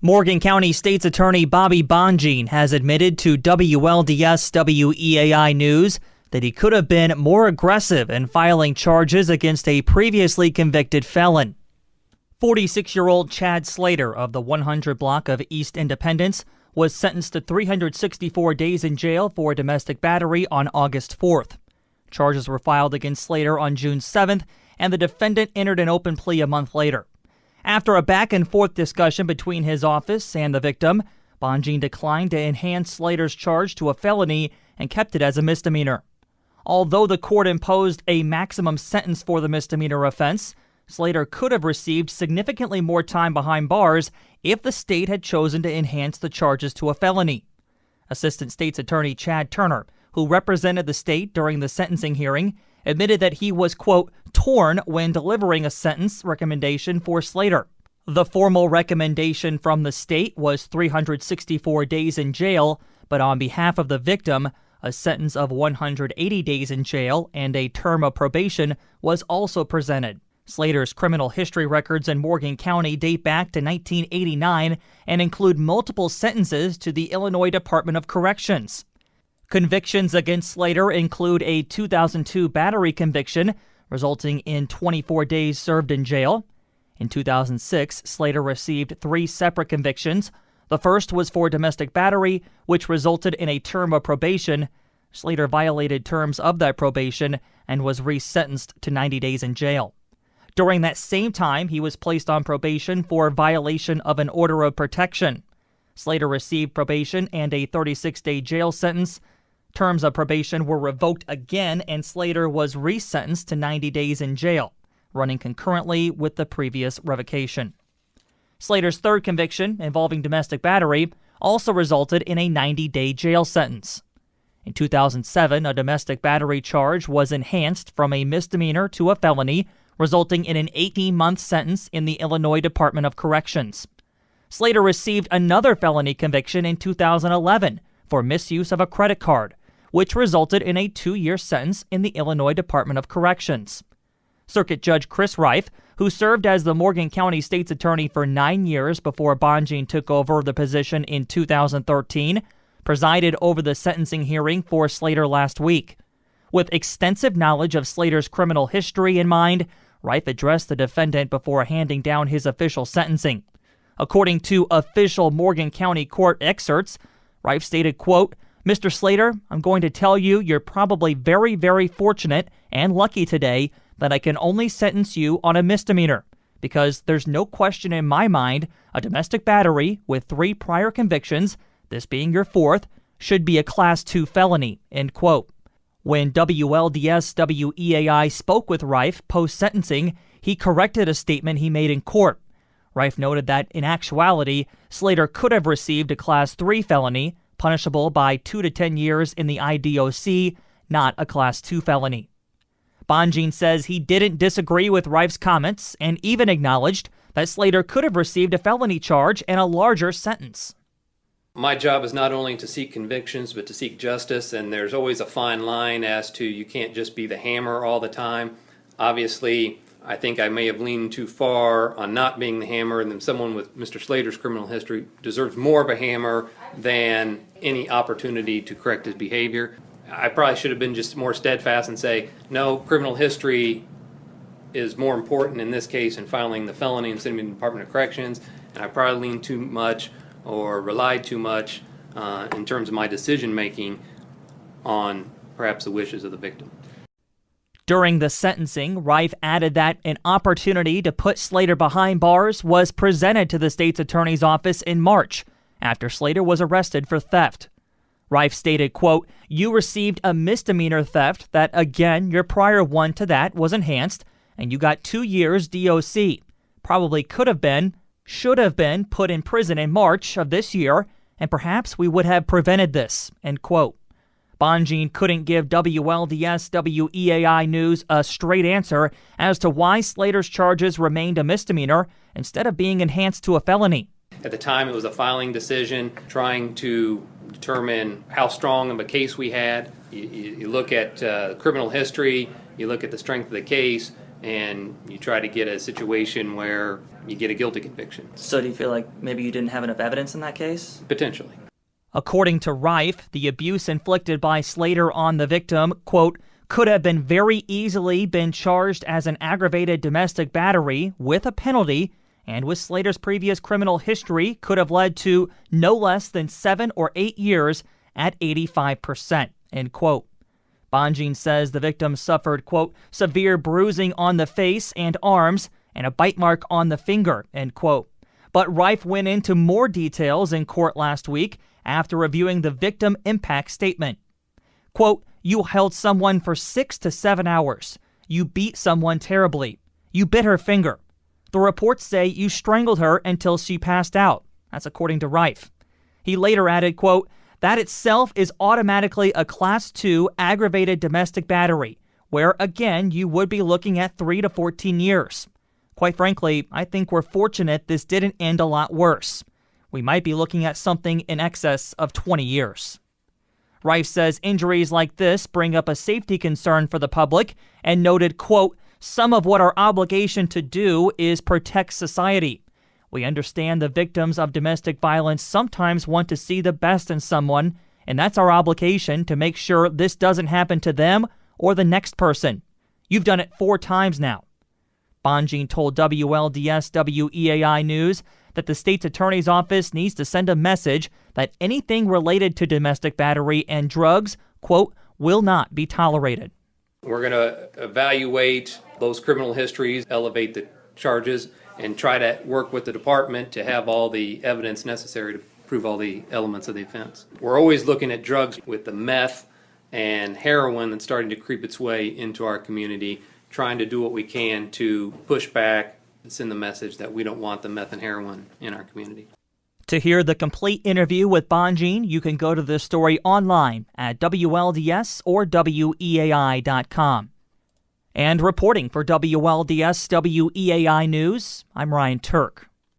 Morgan County State's Attorney Bobby Bonjean has admitted to WLDS WEAI News that he could have been more aggressive in filing charges against a previously convicted felon. 46-year-old Chad Slater of the 100 block of East Independence was sentenced to 364 days in jail for domestic battery on August 4th. Charges were filed against Slater on June 7th, and the defendant entered an open plea a month later. After a back-and-forth discussion between his office and the victim, Bonjean declined to enhance Slater's charge to a felony and kept it as a misdemeanor. Although the court imposed a maximum sentence for the misdemeanor offense, Slater could have received significantly more time behind bars if the state had chosen to enhance the charges to a felony. Assistant State's Attorney Chad Turner, who represented the state during the sentencing hearing, admitted that he was, quote, torn when delivering a sentence recommendation for Slater. The formal recommendation from the state was 364 days in jail, but on behalf of the victim, a sentence of 180 days in jail and a term of probation was also presented. Slater's criminal history records in Morgan County date back to 1989 and include multiple sentences to the Illinois Department of Corrections. Convictions against Slater include a 2002 battery conviction, resulting in 24 days served in jail. In 2006, Slater received 3 separate convictions. The first was for domestic battery, which resulted in a term of probation. Slater violated terms of that probation and was resentenced to 90 days in jail. During that same time, he was placed on probation for violation of an order of protection. Slater received probation and a 36-day jail sentence. Terms of probation were revoked again, and Slater was resentenced to 90 days in jail, running concurrently with the previous revocation. Slater's third conviction, involving domestic battery, also resulted in a 90-day jail sentence. In 2007, a domestic battery charge was enhanced from a misdemeanor to a felony, resulting in an 18-month sentence in the Illinois Department of Corrections. Slater received another felony conviction in 2011 for misuse of a credit card, which resulted in a 2-year sentence in the Illinois Department of Corrections. Circuit Judge Chris Reif, who served as the Morgan County State's Attorney for 9 years before Bonjean took over the position in 2013, presided over the sentencing hearing for Slater last week. With extensive knowledge of Slater's criminal history in mind, Reif addressed the defendant before handing down his official sentencing. According to official Morgan County court excerpts, Reif stated, quote, "Mr. Slater, I'm going to tell you you're probably very, very fortunate and lucky today that I can only sentence you on a misdemeanor, because there's no question in my mind a domestic battery with 3 prior convictions, this being your 4th, should be a Class 2 felony," end quote. When WLDS WEAI spoke with Reif post-sentencing, he corrected a statement he made in court. Reif noted that, in actuality, Slater could have received a Class 3 felony, punishable by 2 to 10 years in the IDOC, not a Class 2 felony. Bonjean says he didn't disagree with Reif's comments and even acknowledged that Slater could have received a felony charge and a larger sentence. My job is not only to seek convictions, but to seek justice, and there's always a fine line as to you can't just be the hammer all the time. Obviously, I think I may have leaned too far on not being the hammer, and then someone with Mr. Slater's criminal history deserves more of a hammer than any opportunity to correct his behavior. I probably should have been just more steadfast and say, no, criminal history is more important in this case in filing the felony and sending me to the Department of Corrections, and I probably leaned too much or relied too much in terms of my decision-making on perhaps the wishes of the victim. During the sentencing, Reif added that an opportunity to put Slater behind bars was presented to the state's attorney's office in March, after Slater was arrested for theft. Reif stated, quote, "You received a misdemeanor theft that, again, your prior one to that was enhanced, and you got 2 years DOC. Probably could have been, should have been put in prison in March of this year, and perhaps we would have prevented this," end quote. Bonjean couldn't give WLDS WEAI News a straight answer as to why Slater's charges remained a misdemeanor instead of being enhanced to a felony. At the time, it was a filing decision, trying to determine how strong of a case we had. You look at criminal history, you look at the strength of the case, and you try to get a situation where you get a guilty conviction. So do you feel like maybe you didn't have enough evidence in that case? Potentially. According to Rife, the abuse inflicted by Slater on the victim, quote, could have been very easily been charged as an aggravated domestic battery with a penalty, and with Slater's previous criminal history could have led to no less than 7 or 8 years at 85%, end quote. Bonjean says the victim suffered, quote, severe bruising on the face and arms and a bite mark on the finger, end quote. But Rife went into more details in court last week after reviewing the victim impact statement. Quote, you held someone for 6 to 7 hours. You beat someone terribly. You bit her finger. The reports say you strangled her until she passed out. That's according to Rife. He later added, quote, that itself is automatically a Class 2 aggravated domestic battery, where, again, you would be looking at 3 to 14 years. Quite frankly, I think we're fortunate this didn't end a lot worse. We might be looking at something in excess of 20 years. Rife says injuries like this bring up a safety concern for the public and noted, quote, some of what our obligation to do is protect society. We understand the victims of domestic violence sometimes want to see the best in someone, and that's our obligation to make sure this doesn't happen to them or the next person. You've done it 4 times now. Bonjean told WLDS WEAI News that the state's attorney's office needs to send a message that anything related to domestic battery and drugs, quote, will not be tolerated. We're going to evaluate those criminal histories, elevate the charges, and try to work with the department to have all the evidence necessary to prove all the elements of the offense. We're always looking at drugs with the meth and heroin that's starting to creep its way into our community, trying to do what we can to push back and send the message that we don't want the meth and heroin in our community. To hear the complete interview with Bonjean, you can go to this story online at WLDS or WEAI.com. And reporting for WLDS WEAI News, I'm Ryan Turk.